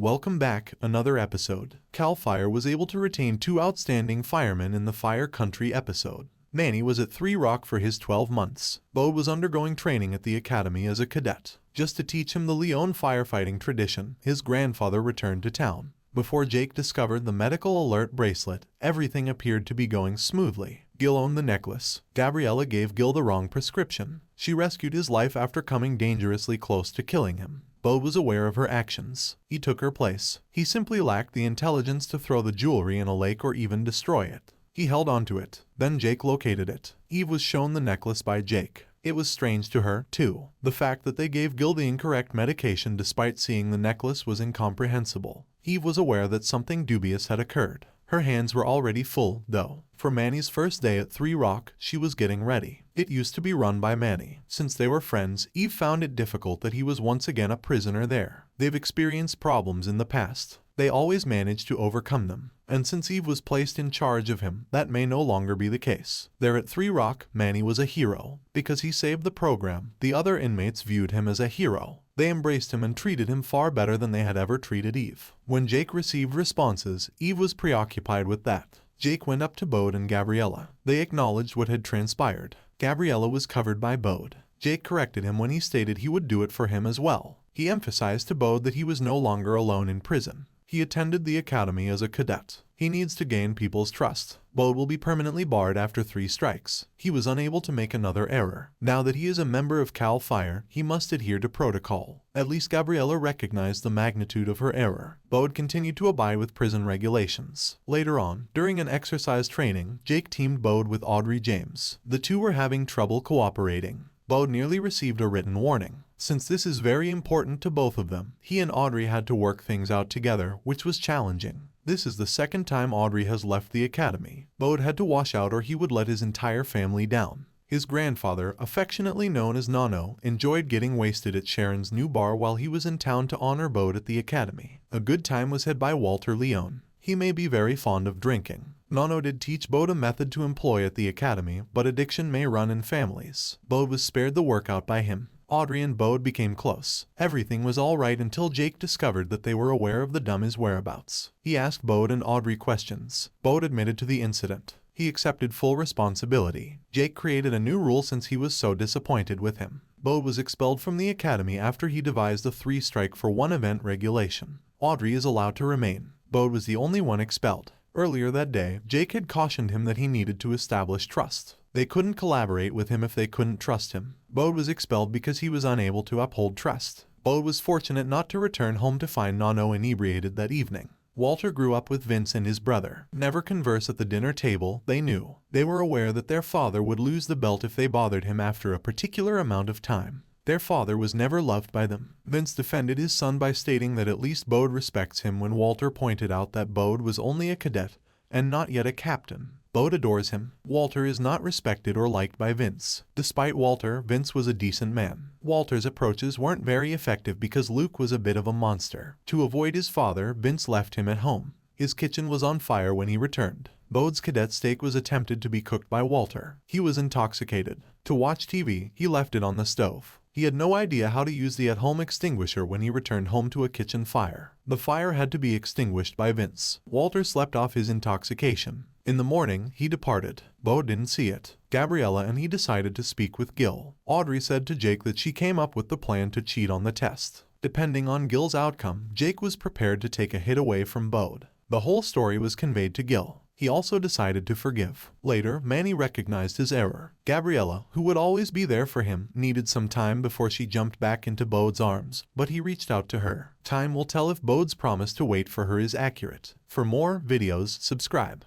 Welcome back, another episode. Cal Fire was able to retain 2 outstanding firemen in the Fire Country episode. Manny was at 3 Rock for his 12 months. Bode was undergoing training at the academy as a cadet. Just to teach him the Leon firefighting tradition, his grandfather returned to town. Before Jake discovered the medical alert bracelet, everything appeared to be going smoothly. Gil owned the necklace. Gabriela gave Gil the wrong prescription. She rescued his life after coming dangerously close to killing him. Bode was aware of her actions. He took her place. He simply lacked the intelligence to throw the jewelry in a lake or even destroy it. He held onto it. Then Jake located it. Eve was shown the necklace by Jake. It was strange to her, too. The fact that they gave Gil the incorrect medication despite seeing the necklace was incomprehensible. Eve was aware that something dubious had occurred. Her hands were already full, though. For Manny's first day at 3 Rock, she was getting ready. It used to be run by Manny. Since they were friends, Eve found it difficult that he was once again a prisoner there. They've experienced problems in the past. They always managed to overcome them. And since Eve was placed in charge of him, that may no longer be the case. There at 3 Rock, Manny was a hero. Because he saved the program, the other inmates viewed him as a hero. They embraced him and treated him far better than they had ever treated Eve. When Jake received responses, Eve was preoccupied with that. Jake went up to Bode and Gabriela. They acknowledged what had transpired. Gabriela was covered by Bode. Jake corrected him when he stated he would do it for him as well. He emphasized to Bode that he was no longer alone in prison. He attended the academy as a cadet. He needs to gain people's trust. Bode will be permanently barred after 3 strikes. He was unable to make another error. Now that he is a member of Cal Fire, he must adhere to protocol. At least Gabriela recognized the magnitude of her error. Bode continued to abide with prison regulations. Later on, during an exercise training, Jake teamed Bode with Audrey James. The two were having trouble cooperating. Bode nearly received a written warning. Since this is very important to both of them, he and Audrey had to work things out together, which was challenging. This is the second time Audrey has left the academy. Bode had to wash out or he would let his entire family down. His grandfather, affectionately known as Nano, enjoyed getting wasted at Sharon's new bar while he was in town to honor Bode at the academy. A good time was had by Walter Leon. He may be very fond of drinking. Nano did teach Bode a method to employ at the academy, but addiction may run in families. Bode was spared the workout by him. Audrey and Bode became close. Everything was alright until Jake discovered that they were aware of the dummy's whereabouts. He asked Bode and Audrey questions. Bode admitted to the incident. He accepted full responsibility. Jake created a new rule since he was so disappointed with him. Bode was expelled from the academy after he devised a 3-strike for 1 event regulation. Audrey is allowed to remain. Bode was the only one expelled. Earlier that day, Jake had cautioned him that he needed to establish trust. They couldn't collaborate with him if they couldn't trust him. Bode was expelled because he was unable to uphold trust. Bode was fortunate not to return home to find Nano inebriated that evening. Walter grew up with Vince and his brother. Never converse at the dinner table, they knew. They were aware that their father would lose the belt if they bothered him after a particular amount of time. Their father was never loved by them. Vince defended his son by stating that at least Bode respects him when Walter pointed out that Bode was only a cadet and not yet a captain. Bode adores him. Walter is not respected or liked by Vince. Despite Walter, Vince was a decent man. Walter's approaches weren't very effective because Luke was a bit of a monster. To avoid his father, Vince left him at home. His kitchen was on fire when he returned. Bode's cadet steak was attempted to be cooked by Walter. He was intoxicated. To watch TV, he left it on the stove. He had no idea how to use the at-home extinguisher when he returned home to a kitchen fire. The fire had to be extinguished by Vince. Walter slept off his intoxication. In the morning, he departed. Bode didn't see it. Gabriela and he decided to speak with Gil. Audrey said to Jake that she came up with the plan to cheat on the test. Depending on Gil's outcome, Jake was prepared to take a hit away from Bode. The whole story was conveyed to Gil. He also decided to forgive. Later, Manny recognized his error. Gabriela, who would always be there for him, needed some time before she jumped back into Bode's arms, but he reached out to her. Time will tell if Bode's promise to wait for her is accurate. For more videos, subscribe.